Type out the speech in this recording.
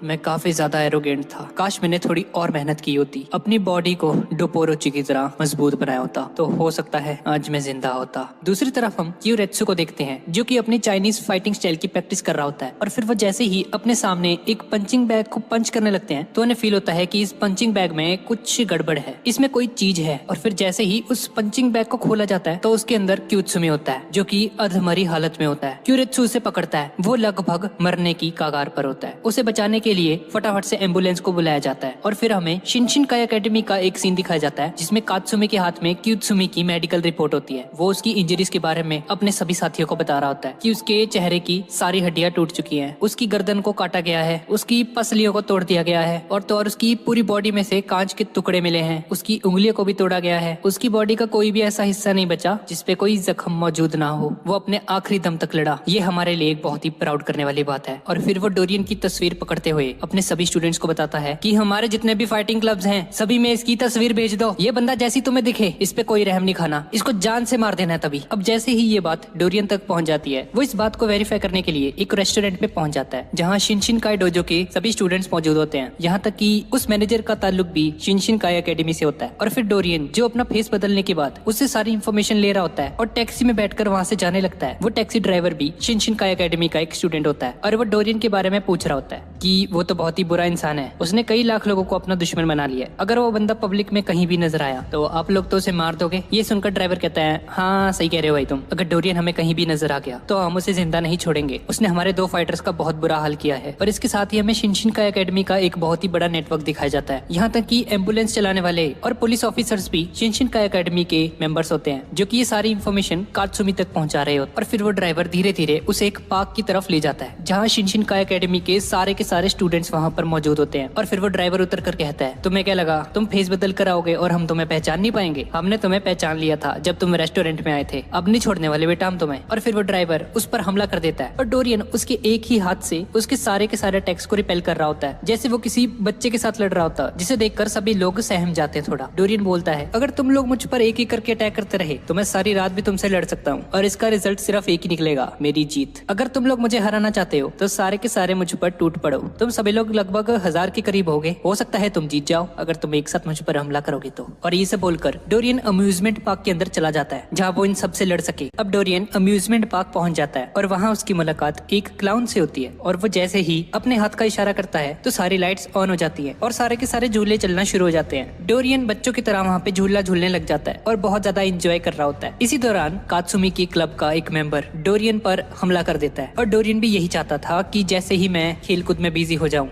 मैं काफी ज्यादा एरोगेंट था। काश मैंने थोड़ी और मेहनत की होती, अपनी बॉडी को डोपोरोची की तरह मजबूत बनाया होता, तो हो सकता है आज मैं जिंदा होता। दूसरी तरफ हम क्यूरेत्सु को देखते हैं, जो कि अपनी चाइनीज फाइटिंग स्टाइल की प्रैक्टिस कर रहा होता है। और फिर वो जैसे ही अपने सामने एक पंचिंग बैग को पंच करने लगते हैं तो उन्हें फील होता है कि इस पंचिंग बैग में कुछ गड़बड़ है, इसमें कोई चीज है। और फिर जैसे ही उस पंचिंग बैग को खोला जाता है तो उसके अंदर क्यूत्सुमी होता है, जो कि अधमरी हालत में होता है। क्यूरेत्सु उसे पकड़ता है, वो लगभग मरने की कगार पर होता है। उसे बचाने के लिए फटाफट से एम्बुलेंस को बुलाया जाता है। और फिर हमें शिनशिनकाई एकेडमी का एक सीन दिखाया जाता है, जिसमें कात्सुमी के हाथ में क्यूत्सुमी की मेडिकल रिपोर्ट होती है। वो उसकी इंजरीज के बारे में अपने सभी साथियों को बता रहा होता है कि उसके चेहरे की सारी हड्डियां टूट चुकी हैं, उसकी गर्दन को काटा गया है, उसकी पसलियों को तोड़ दिया गया है, और तो और उसकी पूरी बॉडी में से कांच के टुकड़े मिले हैं, उसकी उंगलियों को भी तोड़ा गया है, उसकी बॉडी का कोई भी ऐसा हिस्सा नहीं बचा जिसपे कोई जख्म मौजूद ना हो। वो अपने आखिरी दम तक लड़ा। ये हमारे लिए एक बहुत ही प्राउड करने वाली बात है। और फिर वो डोरियन की तस्वीर पकड़ते हुए अपने सभी स्टूडेंट्स को बताता है कि हमारे जितने भी फाइटिंग क्लब्स हैं सभी में इसकी तस्वीर भेज दो। ये बंदा जैसी तुम्हें दिखे इस पे कोई रहम नहीं खाना, इसको जान से मार देना है तभी। अब जैसे ही ये बात डोरियन तक पहुंच जाती है, वो इस बात को वेरीफाई करने के लिए एक रेस्टोरेंट पे पहुंच जाता है, जहाँ शिनशिनकाई डोजो के सभी स्टूडेंट्स मौजूद होते हैं। यहाँ तक कि उस मैनेजर का ताल्लुक भी शिनशिनकाई एकेडमी से होता है। और फिर डोरियन, जो अपना फेस बदलने के बाद उससे सारी इन्फॉर्मेशन ले रहा होता है और टैक्सी में बैठकर वहाँ से जाने लगता है। वो टैक्सी ड्राइवर भी शिनशिनकाई एकेडमी का एक स्टूडेंट होता है और वो डोरियन के बारे में पूछ रहा होता है कि वो तो बहुत ही बुरा इंसान है, उसने कई लाख लोगों को अपना दुश्मन बना लिया है, अगर वो बंदा पब्लिक में कहीं भी नजर आया तो आप लोग तो उसे मार दोगे। ये सुनकर ड्राइवर कहता है, हाँ सही कह रहे हो भाई तुम, अगर डोरियन हमें कहीं भी नजर आ गया तो हम उसे जिंदा नहीं छोड़ेंगे, उसने हमारे 2 फाइटर्स का बहुत बुरा हाल किया है। और इसके साथ ही हमें शिनशिनकाई एकेडमी का एक बहुत ही बड़ा नेटवर्क दिखाया जाता है। यहाँ तक कि एम्बुलेंस चलाने वाले और पुलिस ऑफिसर्स भी शिनशिनकाई एकेडमी के मेंबर्स होते हैं, जो कि ये सारी इन्फॉर्मेशन कात्सुमी तक पहुंचा रहे होते हैं। और फिर वो ड्राइवर धीरे धीरे उसे एक पार्क की तरफ ले जाता है, जहाँ शिनशिनकाई एकेडमी के सारे स्टूडेंट्स वहाँ पर मौजूद होते हैं। और फिर वो ड्राइवर उतर कर कहता है, तुम्हें क्या लगा तुम फेस बदल कर आओगे और हम तुम्हें पहचान नहीं पाएंगे? हमने तुम्हें पहचान लिया था जब तुम रेस्टोरेंट में आए थे, अब नहीं छोड़ने वाले बेटा हम तुम्हें। और फिर वो ड्राइवर उस पर हमला कर देता है और डोरियन उसके एक ही हाथ से उसके सारे के सारे टैक्स को रिपेल कर रहा होता है, जैसे वो किसी बच्चे के साथ लड़ रहा होता है, जिसे देखकर सभी लोग सहम जाते हैं थोड़ा। डोरियन बोलता है, अगर तुम लोग मुझ पर एक ही करके अटैक करते रहे तो मैं सारी रात भी तुमसे लड़ सकता हूँ और इसका रिजल्ट सिर्फ एक ही निकलेगा, मेरी जीत। अगर तुम लोग मुझे हराना चाहते हो तो सारे के सारे मुझ पर टूट पड़ो। तुम सभी लोग लगभग 1000 के करीब होगे, हो सकता है तुम जीत जाओ अगर तुम एक साथ मुझ पर हमला करोगे तो। और ये सब बोलकर डोरियन अम्यूजमेंट पार्क के अंदर चला जाता है, जहाँ वो इन सबसे लड़ सके। अब डोरियन अम्यूजमेंट पार्क पहुंच जाता है और वहाँ उसकी मुलाकात एक क्लाउन से होती है। और वो जैसे ही अपने हाथ का इशारा करता है तो सारी लाइट्स ऑन हो जाती है और सारे के सारे झूले चलना शुरू हो जाते हैं। डोरियन बच्चों की तरह वहाँ पे झूला झूलने लग जाता है और बहुत ज्यादा एंजॉय कर रहा होता है। इसी दौरान कात्सुमी की क्लब का एक मेंबर डोरियन पर हमला कर देता है और डोरियन भी यही चाहता था कि जैसे ही मैं खेलकूद में बिजी हो जाऊं